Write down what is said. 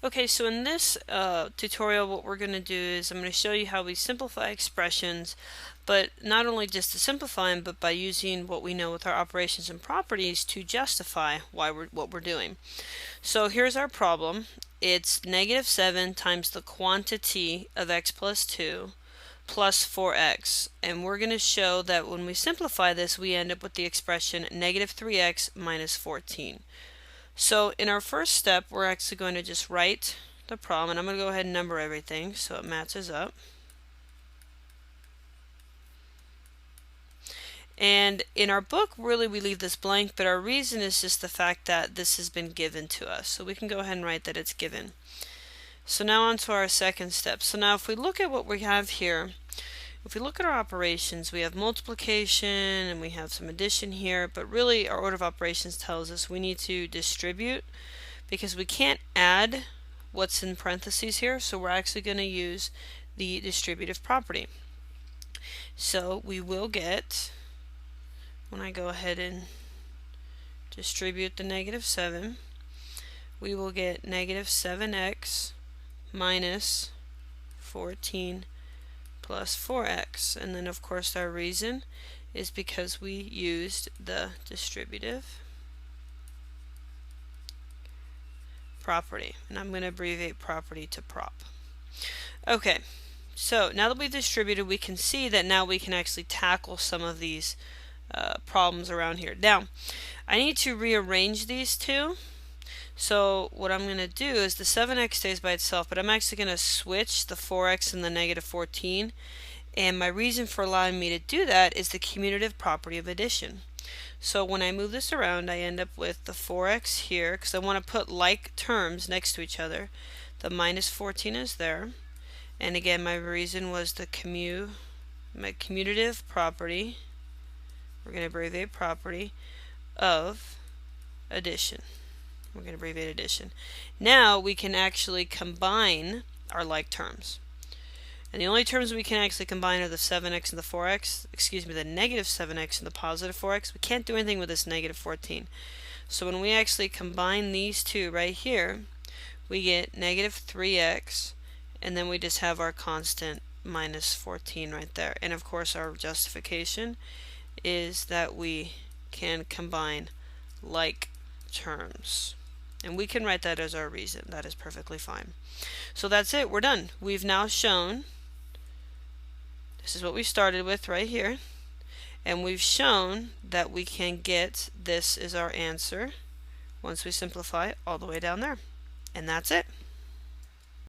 Okay, so in this tutorial what we're going to do is I'm going to show you how we simplify expressions, but not only just to simplify them, but by using what we know with our operations and properties to justify what we're doing. So here's our problem. It's -7 times the quantity of x plus 2 plus 4x, and we're going to show that when we simplify this we end up with the expression -3x minus 14. So in our first step, we're actually going to just write the problem, and I'm going to go ahead and number everything so it matches up. And in our book, really we leave this blank, but our reason is just the fact that this has been given to us. So we can go ahead and write that it's given. So now on to our second step. So now if we look at what we have here, if we look at our operations, we have multiplication and we have some addition here, but really our order of operations tells us we need to distribute because we can't add what's in parentheses here, so we're actually going to use the distributive property. So we will get, when I go ahead and distribute the -7, we will get -7x minus 14 plus 4x, and then of course our reason is because we used the distributive property, and I'm going to abbreviate property to prop. Okay, so now that we've distributed, we can see that now we can actually tackle some of these problems around here. Now, I need to rearrange these two. So what I'm going to do is the 7x stays by itself, but I'm actually going to switch the 4x and the -14. And my reason for allowing me to do that is the commutative property of addition. So when I move this around, I end up with the 4x here, because I want to put like terms next to each other. The -14 is there. And again, my reason was the commutative property, we're going to abbreviate property, of addition. We're going to abbreviate addition. Now we can actually combine our like terms. And the only terms we can actually combine are the 7x and the 4x, excuse me, the -7x and the positive 4x. We can't do anything with this -14. So when we actually combine these two right here, we get -3x, and then we just have our constant -14 right there. And of course our justification is that we can combine like terms. And we can write that as our reason. That is perfectly fine. So that's it. We're done. We've now shown, this is what we started with right here, and we've shown that we can get this is our answer once we simplify all the way down there. And that's it.